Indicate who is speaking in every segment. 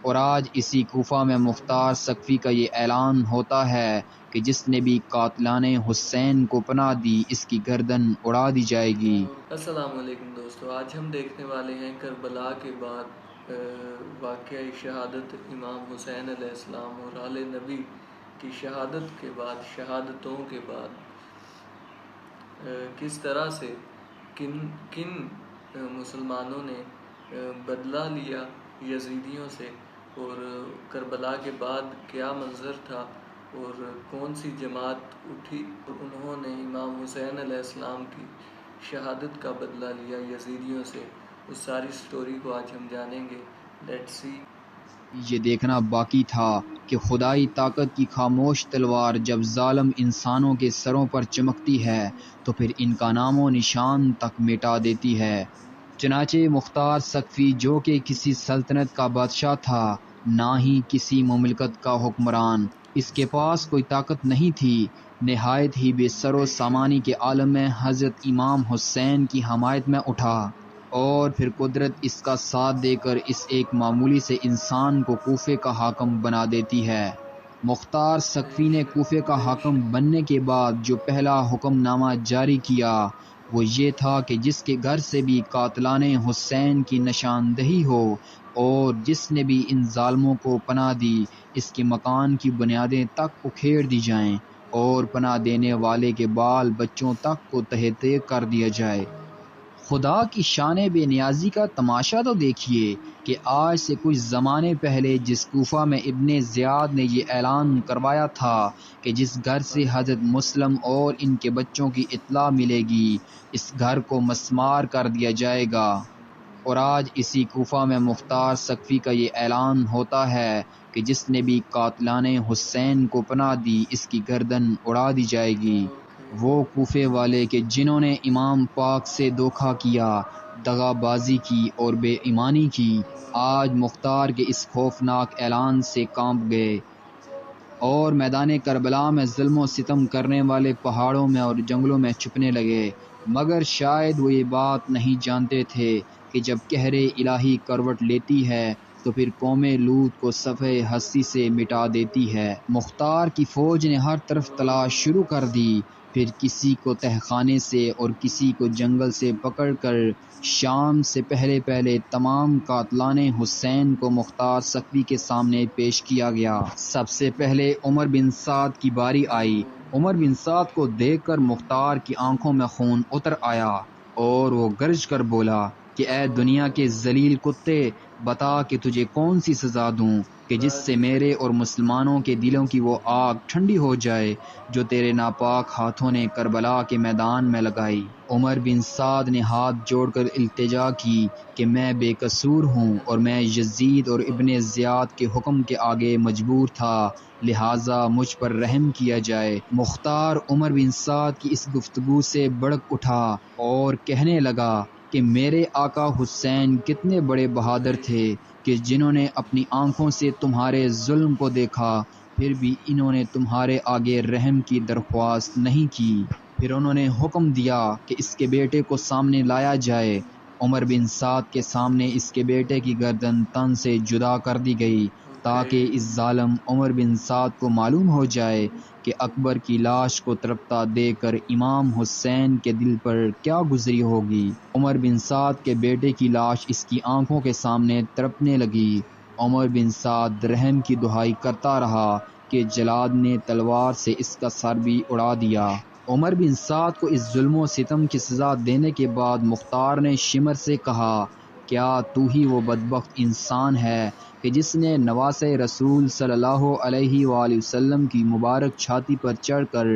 Speaker 1: اور آج اسی کوفہ میں مختار سقفی کا یہ اعلان ہوتا ہے کہ جس نے بھی قاتلان حسین کو پناہ دی اس کی گردن اڑا دی جائے گی۔
Speaker 2: السلام علیکم دوستو، آج ہم دیکھنے والے ہیں کربلا کے بعد واقعہ شہادت امام حسین علیہ السلام اور آل نبی کی شہادت کے بعد، شہادتوں کے بعد کس طرح سے کن مسلمانوں نے بدلہ لیا یزیدیوں سے، اور کربلا کے بعد کیا منظر تھا اور کون سی جماعت اٹھی اور انہوں نے امام حسین علیہ السلام کی شہادت کا بدلہ لیا یزیدیوں سے۔ اس ساری سٹوری کو آج ہم جانیں گے۔ Let's see.
Speaker 1: یہ دیکھنا باقی تھا کہ خدائی طاقت کی خاموش تلوار جب ظالم انسانوں کے سروں پر چمکتی ہے تو پھر ان کا نام و نشان تک مٹا دیتی ہے۔ چنانچہ مختار سقفی جو کہ کسی سلطنت کا بادشاہ تھا، نہ ہی کسی مملکت کا حکمران، اس کے پاس کوئی طاقت نہیں تھی، نہایت ہی بے سر و سامانی کے عالم میں حضرت امام حسین کی حمایت میں اٹھا، اور پھر قدرت اس کا ساتھ دے کر اس ایک معمولی سے انسان کو کوفے کا حاکم بنا دیتی ہے۔ مختار سقفی نے کوفے کا حاکم بننے کے بعد جو پہلا حکم نامہ جاری کیا وہ یہ تھا کہ جس کے گھر سے بھی قاتلان حسین کی نشاندہی ہو اور جس نے بھی ان ظالموں کو پناہ دی، اس کے مکان کی بنیادیں تک اکھیڑ دی جائیں اور پناہ دینے والے کے بال بچوں تک کو تہہ تیغ کر دیا جائے۔ خدا کی شان بے نیازی کا تماشا تو دیکھیے کہ آج سے کچھ زمانے پہلے جس کوفہ میں ابن زیاد نے یہ اعلان کروایا تھا کہ جس گھر سے حضرت مسلم اور ان کے بچوں کی اطلاع ملے گی اس گھر کو مسمار کر دیا جائے گا، اور آج اسی کوفہ میں مختار سقفی کا یہ اعلان ہوتا ہے کہ جس نے بھی قاتلان حسین کو پناہ دی اس کی گردن اڑا دی جائے گی۔ وہ کوفے والے کہ جنہوں نے امام پاک سے دھوکہ کیا، دغا بازی کی اور بے ایمانی کی، آج مختار کے اس خوفناک اعلان سے کانپ گئے اور میدان کربلا میں ظلم و ستم کرنے والے پہاڑوں میں اور جنگلوں میں چھپنے لگے، مگر شاید وہ یہ بات نہیں جانتے تھے کہ جب قہر الہی کروٹ لیتی ہے تو پھر قوم لوط کو صفحہ ہستی سے مٹا دیتی ہے۔ مختار کی فوج نے ہر طرف تلاش شروع کر دی، پھر کسی کو تہ خانے سے اور کسی کو جنگل سے پکڑ کر شام سے پہلے تمام قاتلان حسین کو مختار سقفی کے سامنے پیش کیا گیا۔ سب سے پہلے عمر بن سعد کی باری آئی۔ عمر بن سعد کو دیکھ کر مختار کی آنکھوں میں خون اتر آیا اور وہ گرج کر بولا کہ اے دنیا کے ذلیل کتے، بتا کہ تجھے کون سی سزا دوں کہ جس سے میرے اور مسلمانوں کے دلوں کی وہ آگ ٹھنڈی ہو جائے جو تیرے ناپاک ہاتھوں نے کربلا کے میدان میں لگائی۔ عمر بن سعد نے ہاتھ جوڑ کر التجا کی کہ میں بے قصور ہوں اور میں یزید اور ابن زیاد کے حکم کے آگے مجبور تھا، لہٰذا مجھ پر رحم کیا جائے۔ مختار عمر بن سعد کی اس گفتگو سے بھڑک اٹھا اور کہنے لگا کہ میرے آقا حسین کتنے بڑے بہادر تھے کہ جنہوں نے اپنی آنکھوں سے تمہارے ظلم کو دیکھا، پھر بھی انہوں نے تمہارے آگے رحم کی درخواست نہیں کی۔ پھر انہوں نے حکم دیا کہ اس کے بیٹے کو سامنے لایا جائے۔ عمر بن سعد کے سامنے اس کے بیٹے کی گردن تن سے جدا کر دی گئی تاکہ اس ظالم عمر بن سعد کو معلوم ہو جائے کہ اکبر کی لاش کو تڑپتا دیکھ کر امام حسین کے دل پر کیا گزری ہوگی۔ عمر بن سعد کے بیٹے کی لاش اس کی آنکھوں کے سامنے تڑپنے لگی۔ عمر بن سعد رحم کی دہائی کرتا رہا کہ جلاد نے تلوار سے اس کا سر بھی اڑا دیا۔ عمر بن سعد کو اس ظلم و ستم کی سزا دینے کے بعد مختار نے شمر سے کہا، کیا تو ہی وہ بدبخت انسان ہے کہ جس نے نواسہ رسول صلی اللہ علیہ وآلہ وسلم کی مبارک چھاتی پر چڑھ کر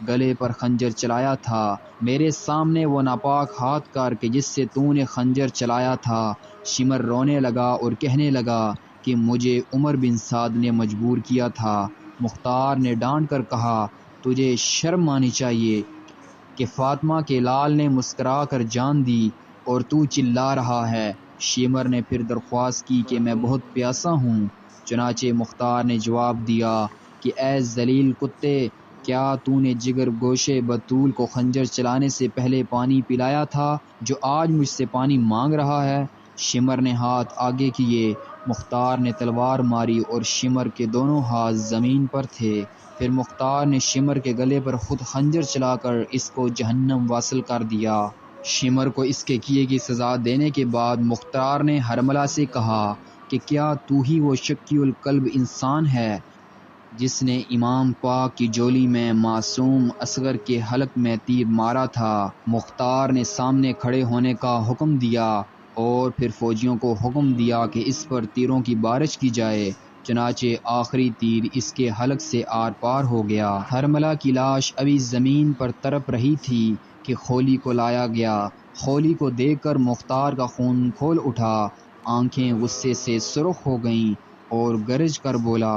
Speaker 1: گلے پر خنجر چلایا تھا؟ میرے سامنے وہ ناپاک ہاتھ کر کہ جس سے تو نے خنجر چلایا تھا۔ شمر رونے لگا اور کہنے لگا کہ مجھے عمر بن سعد نے مجبور کیا تھا۔ مختار نے ڈانٹ کر کہا، تجھے شرم آنی چاہیے کہ فاطمہ کے لال نے مسکرا کر جان دی اور تو چلا رہا ہے۔ شمر نے پھر درخواست کی کہ میں بہت پیاسا ہوں۔ چنانچہ مختار نے جواب دیا کہ اے ذلیل کتے، کیا تو نے جگر گوش بطول کو خنجر چلانے سے پہلے پانی پلایا تھا جو آج مجھ سے پانی مانگ رہا ہے؟ شمر نے ہاتھ آگے کیے مختار نے تلوار ماری اور شمر کے دونوں ہاتھ زمین پر تھے۔ پھر مختار نے شمر کے گلے پر خود خنجر چلا کر اس کو جہنم واصل کر دیا۔ شمر کو اس کے کیے کی سزا دینے کے بعد مختار نے حرملہ سے کہا کہ کیا تو ہی وہ شکی القلب انسان ہے جس نے امام پاک کی جولی میں معصوم اصغر کے حلق میں تیر مارا تھا؟ مختار نے سامنے کھڑے ہونے کا حکم دیا اور پھر فوجیوں کو حکم دیا کہ اس پر تیروں کی بارش کی جائے۔ چنانچہ آخری تیر اس کے حلق سے آر پار ہو گیا۔ حرملہ کی لاش ابھی زمین پر تڑپ رہی تھی کہ خولی کو لایا گیا۔ خولی کو دیکھ کر مختار کا خون کھول اٹھا، آنکھیں غصے سے سرخ ہو گئیں اور گرج کر بولا،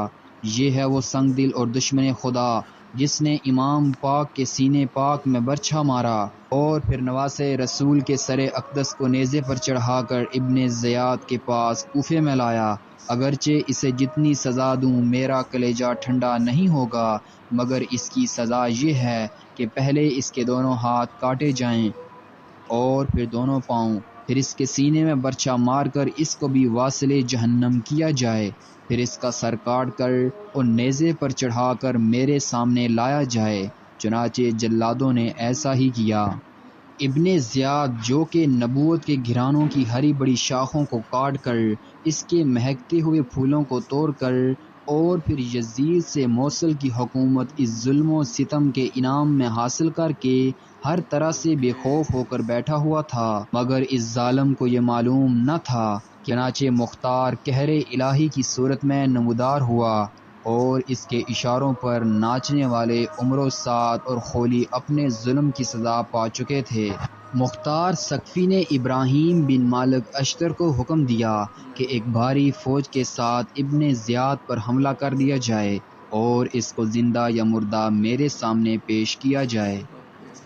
Speaker 1: یہ ہے وہ سنگ دل اور دشمن خدا جس نے امام پاک کے سینے پاک میں برچھا مارا اور پھر نواسے رسول کے سر اقدس کو نیزے پر چڑھا کر ابن زیاد کے پاس کوفے میں لایا۔ اگرچہ اسے جتنی سزا دوں میرا کلیجہ ٹھنڈا نہیں ہوگا، مگر اس کی سزا یہ ہے کہ پہلے اس کے دونوں ہاتھ کاٹے جائیں اور پھر دونوں پاؤں، پھر اس کے سینے میں برچھا مار کر اس کو بھی واصل جہنم کیا جائے، پھر اس کا سر کاٹ کر اور نیزے پر چڑھا کر میرے سامنے لایا جائے۔ چنانچہ جلادوں نے ایسا ہی کیا۔ ابن زیاد جو کہ نبوت کے گھرانوں کی ہری بڑی شاخوں کو کاٹ کر اس کے مہکتے ہوئے پھولوں کو توڑ کر اور پھر یزید سے موصل کی حکومت اس ظلم و ستم کے انعام میں حاصل کر کے ہر طرح سے بے خوف ہو کر بیٹھا ہوا تھا، مگر اس ظالم کو یہ معلوم نہ تھا۔ چنانچہ مختار قہر الہی کی صورت میں نمودار ہوا اور اس کے اشاروں پر ناچنے والے عمر و سعد اور خولی اپنے ظلم کی سزا پا چکے تھے۔ مختار ثقفی نے ابراہیم بن مالک اشتر کو حکم دیا کہ ایک بھاری فوج کے ساتھ ابن زیاد پر حملہ کر دیا جائے اور اس کو زندہ یا مردہ میرے سامنے پیش کیا جائے۔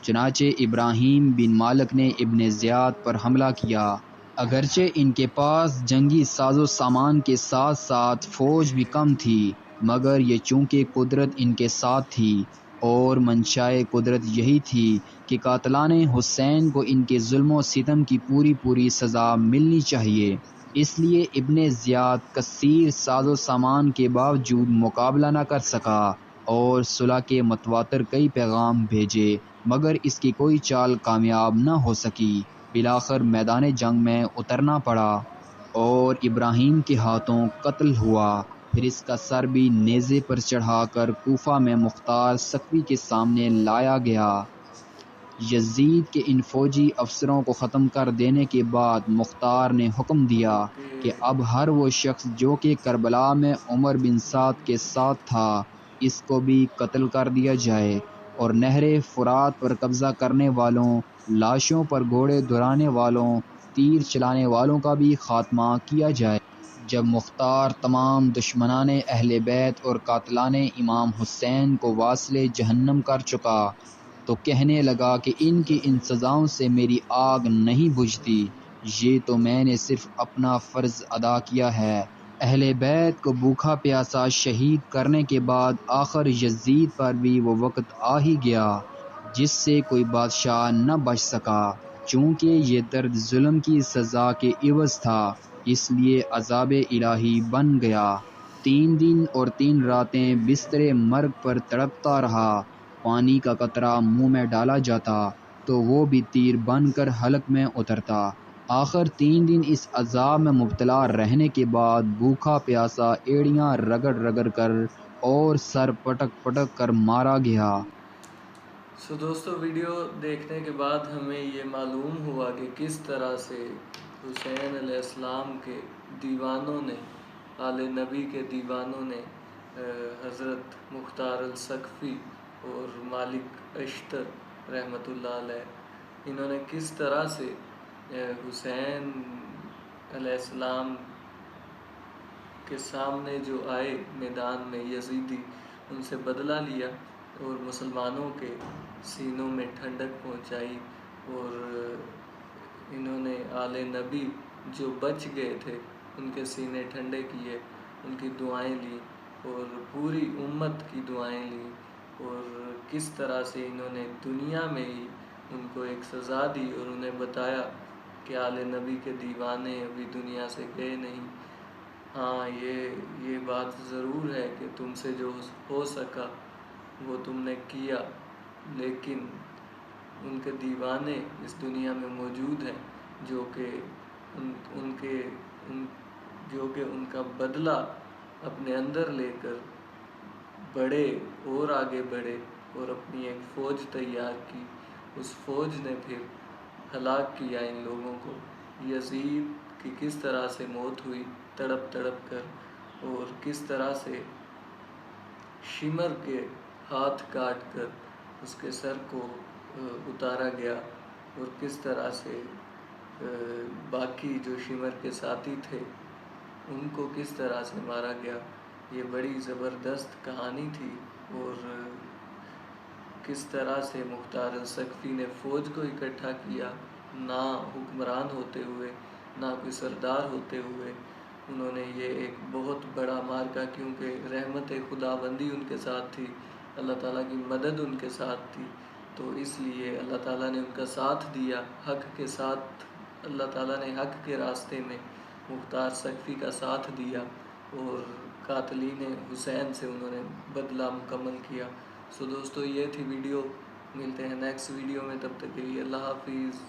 Speaker 1: چنانچہ ابراہیم بن مالک نے ابن زیاد پر حملہ کیا۔ اگرچہ ان کے پاس جنگی ساز و سامان کے ساتھ ساتھ فوج بھی کم تھی، مگر یہ چونکہ قدرت ان کے ساتھ تھی اور منشائے قدرت یہی تھی کہ قاتلان حسین کو ان کے ظلم و ستم کی پوری پوری سزا ملنی چاہیے، اس لیے ابن زیاد کثیر ساز و سامان کے باوجود مقابلہ نہ کر سکا اور صلح کے متواتر کئی پیغام بھیجے، مگر اس کی کوئی چال کامیاب نہ ہو سکی۔ بالآخر میدان جنگ میں اترنا پڑا اور ابراہیم کے ہاتھوں قتل ہوا۔ پھر اس کا سر بھی نیزے پر چڑھا کر کوفہ میں مختار ثقفی کے سامنے لایا گیا۔ یزید کے ان فوجی افسروں کو ختم کر دینے کے بعد مختار نے حکم دیا کہ اب ہر وہ شخص جو کہ کربلا میں عمر بن سعد کے ساتھ تھا اس کو بھی قتل کر دیا جائے اور نہر فرات پر قبضہ کرنے والوں، لاشوں پر گھوڑے دوڑانے والوں، تیر چلانے والوں کا بھی خاتمہ کیا جائے۔ جب مختار تمام دشمنان اہل بیت اور قاتلان امام حسین کو واصل جہنم کر چکا تو کہنے لگا کہ ان کی ان سزاؤں سے میری آگ نہیں بجھتی، یہ تو میں نے صرف اپنا فرض ادا کیا ہے۔ اہل بیت کو بھوکا پیاسا شہید کرنے کے بعد آخر یزید پر بھی وہ وقت آ ہی گیا جس سے کوئی بادشاہ نہ بچ سکا۔ چونکہ یہ درد ظلم کی سزا کے عوض تھا، اس لیے عذاب الہی بن گیا۔ 3 دن اور 3 راتیں بستر مرگ پر تڑپتا رہا۔ پانی کا قطرہ منہ میں ڈالا جاتا تو وہ بھی تیر بن کر حلق میں اترتا۔ آخر 3 دن اس عذاب میں مبتلا رہنے کے بعد بھوکا پیاسا ایڑیاں رگڑ رگڑ کر اور سر پٹک پٹک کر مارا گیا۔
Speaker 2: دوستو، ویڈیو دیکھنے کے بعد ہمیں یہ معلوم ہوا کہ کس طرح سے حسین علیہ السلام کے دیوانوں نے، آل نبی کے دیوانوں نے حضرت مختار الثقفی اور مالک اشتر رحمۃ اللہ علیہ، انہوں نے کس طرح سے حسین علیہ السلام کے سامنے جو آئے میدان میں یزیدی، ان سے بدلہ لیا اور مسلمانوں کے سینوں میں ٹھنڈک پہنچائی، اور انہوں نے آل نبی جو بچ گئے تھے ان کے سینے ٹھنڈے کیے، ان کی دعائیں لی اور پوری امت کی دعائیں لی، اور کس طرح سے انہوں نے دنیا میں ہی ان کو ایک سزا دی اور انہیں بتایا کہ آل نبی کے دیوانے ابھی دنیا سے گئے نہیں۔ ہاں یہ بات ضرور ہے کہ تم سے جو ہو سکا وہ تم نے کیا، لیکن ان کے دیوانے اس دنیا میں موجود ہیں جو کہ ان کے ان جو کہ ان کا بدلہ اپنے اندر لے کر بڑھے اور آگے بڑھے اور اپنی ایک فوج تیار کی۔ اس فوج نے پھر ہلاک کیا ان لوگوں کو۔ یزید کی کس طرح سے موت ہوئی تڑپ تڑپ کر، اور کس طرح سے شمر کے ہاتھ کاٹ کر اس کے سر کو اتارا گیا، اور کس طرح سے باقی جو شمر کے ساتھی تھے ان کو کس طرح سے مارا گیا۔ یہ بڑی زبردست کہانی تھی، اور کس طرح سے مختار الثقفی نے فوج کو اکٹھا کیا، نہ حکمران ہوتے ہوئے نہ کوئی سردار ہوتے ہوئے انہوں نے یہ ایک بہت بڑا مارکا، کیونکہ رحمت خداوندی ان کے ساتھ تھی، اللہ تعالیٰ کی مدد ان کے ساتھ تھی، تو اس لیے اللہ تعالیٰ نے ان کا ساتھ دیا حق کے ساتھ۔ اللہ تعالیٰ نے حق کے راستے میں مختار ثقفی کا ساتھ دیا، اور قاتلین حسین سے انہوں نے بدلہ مکمل کیا۔ سو دوستو، یہ تھی ویڈیو، ملتے ہیں نیکسٹ ویڈیو میں، تب تک کے لیے اللہ حافظ۔